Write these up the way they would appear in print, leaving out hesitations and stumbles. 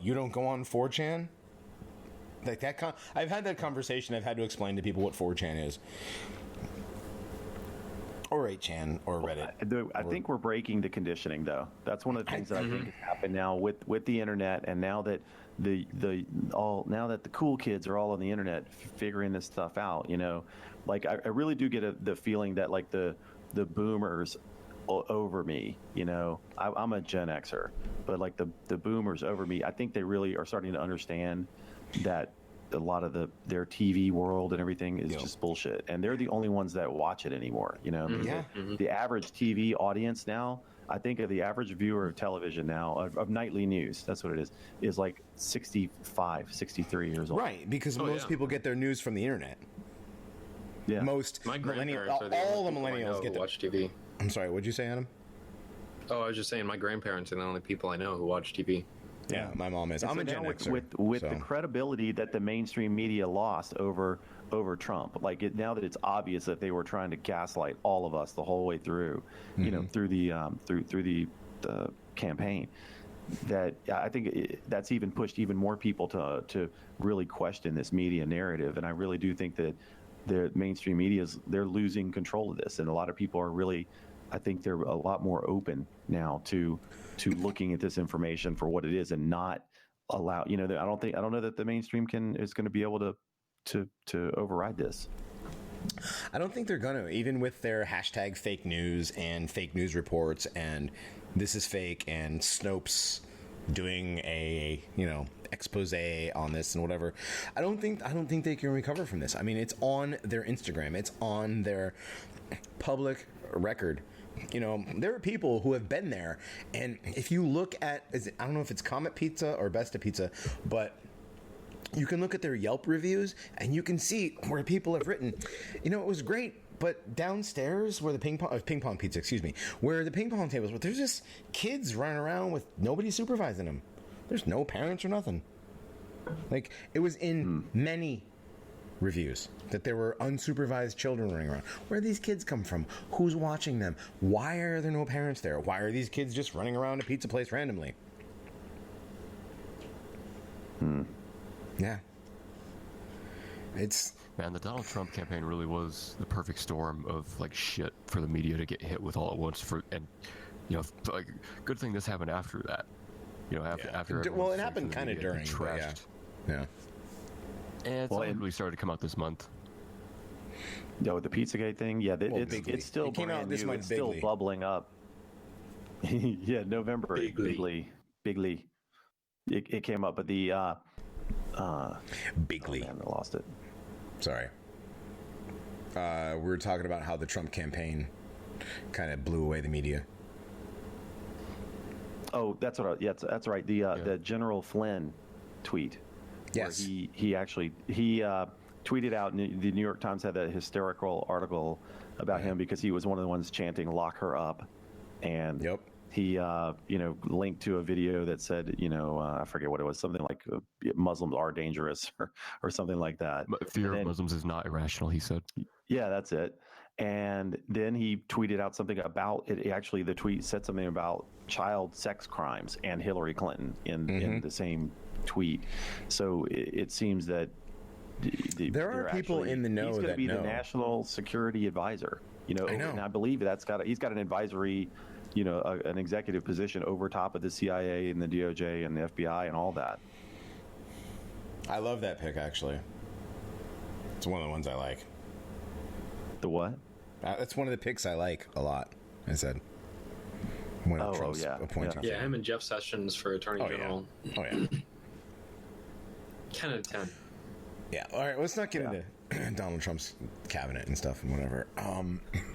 you don't go on 4chan? Like that. I've had that conversation. I've had to explain to people what 4chan is. Or 8chan or Reddit. I think we're breaking the conditioning, though. That's one of the things that I think has happened now with the internet, and now that now that the cool kids are all on the internet figuring this stuff out. Like I really do get the feeling that like the boomers over me. I'm a Gen Xer, but like the boomers over me, I think they really are starting to understand that a lot of their TV world and everything is just bullshit, and they're the only ones that watch it anymore. The average TV audience now, I think of the average viewer of television now of nightly news, that's what it is like 65, 63 years old. Right, because most people get their news from the internet. Yeah. Most my millennials, all the millennials get to watch TV. I'm sorry, what'd you say, Adam? Oh, I was just saying my grandparents are the only people I know who watch TV. Yeah, my mom is. I'm a Gen Xer. With the credibility that the mainstream media lost over Trump, like now that it's obvious that they were trying to gaslight all of us the whole way through, through the campaign, that I think that's even pushed even more people to really question this media narrative, and I really do think that the mainstream media they're losing control of this, and a lot of people are really. I think they're a lot more open now to looking at this information for what it is and not allow. I don't know that the mainstream is going to be able to override this. I don't think they're going to, even with their hashtag fake news and fake news reports and this is fake and Snopes doing a expose on this and whatever. I don't think they can recover from this. I mean, it's on their Instagram, it's on their public record. There are people who have been there, and if you look at, I don't know if it's Comet Pizza or Besta Pizza, but you can look at their Yelp reviews and you can see where people have written, it was great, but downstairs where the ping pong pizza, where the ping pong tables were, there's just kids running around with nobody supervising them. There's no parents or nothing. Like, it was in many reviews that there were unsupervised children running around. Where do these kids come from? Who's watching them? Why are there no parents there? Why are these kids just running around a pizza place randomly? Yeah. Man, the Donald Trump campaign really was the perfect storm of like shit for the media to get hit with all at once. Good thing this happened after that. After well, it happened kind of during. Yeah. And it's really started to come out this month. The Pizzagate thing, it's still it came out this month. It's still bubbling up. Yeah, November. Bigly. It came up, but the Bigly. Oh man, I lost it. Sorry. We were talking about how the Trump campaign kind of blew away the media. Oh, that's what. That's right. The General Flynn tweet. Yes. He actually tweeted out. The New York Times had that hysterical article about him because he was one of the ones chanting "Lock her up," and he linked to a video that said I forget what it was, something like Muslims are dangerous or something like that. But fear of Muslims is not irrational, he said. Yeah, that's it. And then he tweeted out something about it. Actually, the tweet said something about child sex crimes and Hillary Clinton in the same tweet. So it seems that there are people in the know he's going to be the national security advisor. I know. And I believe he's got an advisory, an executive position over top of the CIA and the DOJ and the FBI and all that. I love that pick, actually. It's one of the ones I like. The what? That's one of the picks I like a lot, I said. When Trump's appointing. Yeah, him and Jeff Sessions for Attorney General. Yeah. Oh, yeah. 10 out of 10. Yeah, all right, let's not get into Donald Trump's cabinet and stuff and whatever.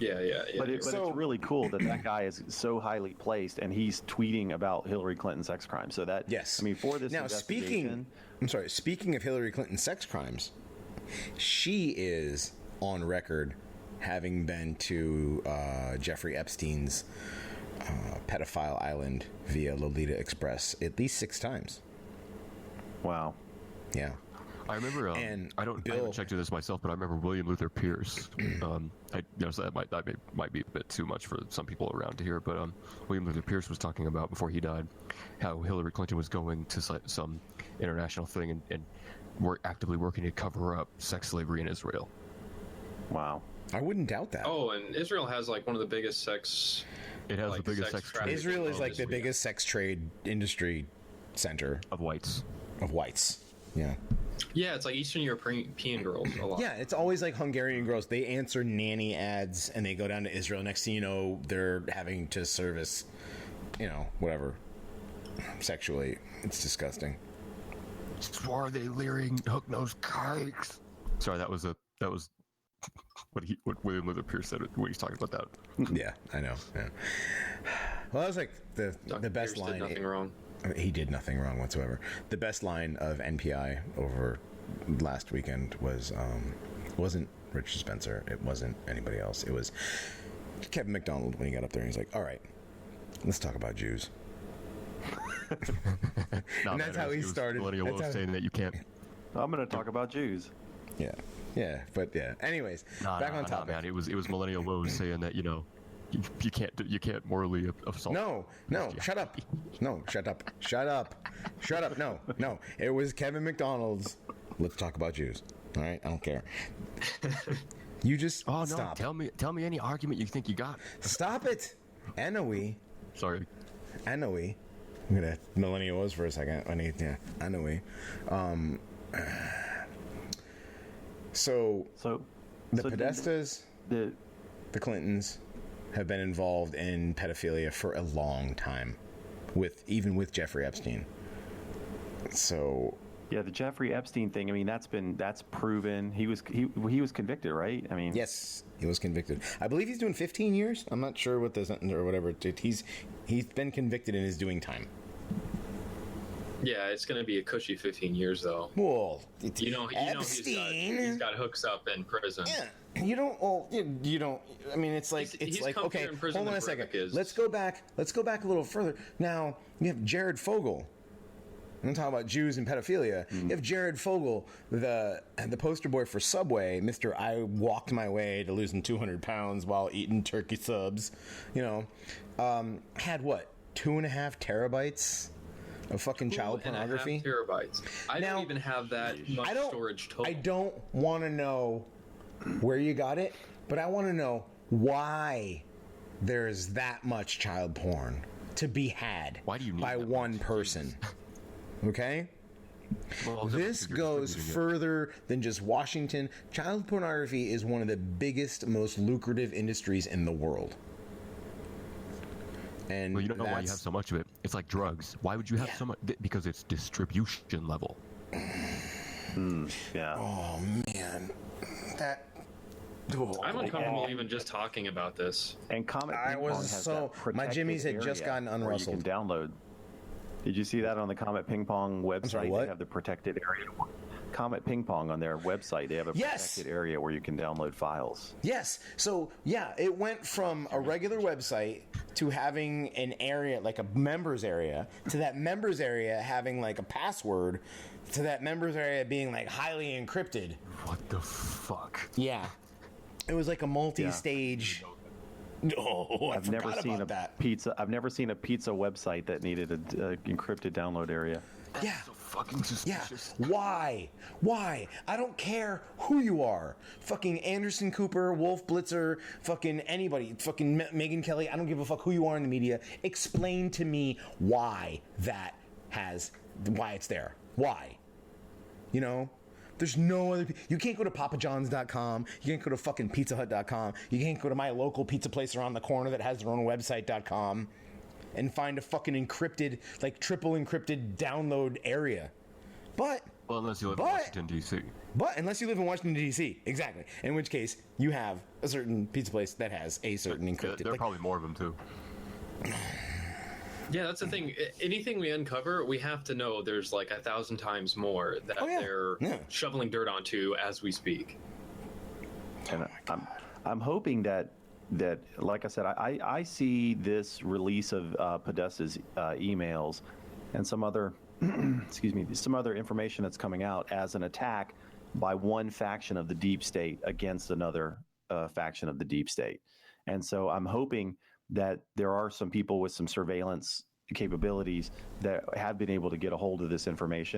Yeah. But it's really cool that guy is so highly placed and he's tweeting about Hillary Clinton's sex crimes. So that, yes. I mean, for this now, speaking of Hillary Clinton's sex crimes, she is on record having been to Jeffrey Epstein's pedophile island via Lolita Express at least 6 times. Wow. Yeah. I remember, And I Bill- haven't checked into this myself, but I remember William Luther Pierce. I know that might be a bit too much for some people around to hear, but William Luther Pierce was talking about before he died how Hillary Clinton was going to some international thing and were actively working to cover up sex slavery in Israel. Wow. I wouldn't doubt that. Oh, and Israel has like one of the biggest sex. It has Like the biggest sex sex trafficking. trade Israel is like the Obviously. biggest sex trade industry center of whites. of whites. Yeah. Yeah, it's like Eastern European girls a lot. Yeah, it's always like Hungarian girls. They answer nanny ads and they go down to Israel. Next thing you know, they're having to service, whatever, sexually. It's disgusting. Swarthy, leering, hook-nosed kikes. Sorry, that was what William Luther Pierce said when he's talking about that. Yeah, I know. Yeah. Well, that was like the Dr. best Pierce line. did nothing wrong. He did nothing wrong whatsoever. The best line of NPI over last weekend was wasn't Richard Spencer. It wasn't anybody else. It was Kevin McDonald when he got up there and he's like, "All right, let's talk about Jews." And that's how he started. Millennial That's Wolf how- saying that you can't. I'm going to talk about Jews. Yeah, but yeah. Anyways, back on topic. man. It was Millennial Woes saying that you can't morally assault. No, shut up. No, shut up. No. It was Kevin McDonald's. Let's talk about Jews. All right, I don't care. You just Oh no! stop. Tell me any argument you think you got. Stop it. Annoe. Sorry. I'm gonna millennial was for a second. Annoe. So the Podestas, The the Clintons, have been involved in pedophilia for a long time, even with Jeffrey Epstein. So Yeah, the Jeffrey Epstein thing. I mean, that's proven. He was convicted, right? I mean, yes, he was convicted. I believe he's doing 15 years. I'm not sure what the sentence or whatever. He's been convicted and is doing time. Yeah, it's going to be a cushy 15 years though. Well, Epstein. He's got hooks up in prison. Yeah, you don't. Well, you don't. I mean, it's like He's like comfier okay. in prison Hold on than a second. Breivik is. Let's go back a little further. Now you have Jared Fogle. I'm talking about Jews and pedophilia. You have Jared Fogle, the poster boy for Subway, Mr. I walked my way to losing 200 pounds while eating turkey subs. Had what, 2.5 terabytes of fucking child pornography? 2.5 terabytes. I Now, don't even have that much storage total. I don't want to know where you got it, but I want to know why there's that much child porn to be had Why do you need by that one much? person. Okay? Well, This if you're goes distributing it. further than just Washington. Child pornography is one of the biggest, most lucrative industries in the world. And Well, you don't know why you have that's- so much of it. It's like drugs. Why would you have so much? Because it's distribution level. yeah. Oh, man. That... I'm uncomfortable even just talking about this. And Comet I Ping was Pong has so- that my jimmies had just protected gotten area where unrustled. You can download. Did you see that on the Comet Ping Pong website? sorry, what? They have the protected area. Comet Ping Pong on their website. They have a Yes! protected area where you can download files. Yes. So, yeah, it went from a regular website to having an area, like a members area, to that members area having like a password, to that members area being like highly encrypted. What the fuck? Yeah. It was like a multi-stage. Oh, I've never forgot seen about a that. pizza. I've never seen a pizza website that needed an encrypted download area. Yeah. So fucking Yeah. suspicious. Why? Why? I don't care who you are. Fucking Anderson Cooper, Wolf Blitzer, fucking anybody, fucking Megan Kelly. I don't give a fuck who you are in the media. Explain to me why why it's there. Why? There's no other. You can't go to papajohns.com. You can't go to fucking pizzahut.com. You can't go to my local pizza place around the corner that has their own website.com and find a fucking encrypted, like triple encrypted download area. But Well, unless you live in Washington, D.C. unless you live in Washington, D.C., exactly. In which case, you have a certain pizza place that has a certain encrypted. There are probably more of them, too. Yeah, that's the thing. Anything we uncover, we have to know there's like 1,000 times more that Oh, yeah. they're Yeah. shoveling dirt onto as we speak. And I'm hoping that like I said, I see this release of Podesta's emails and some other excuse me, some other information that's coming out as an attack by one faction of the deep state against another faction of the deep state. And so I'm hoping that there are some people with some surveillance capabilities that have been able to get a hold of this information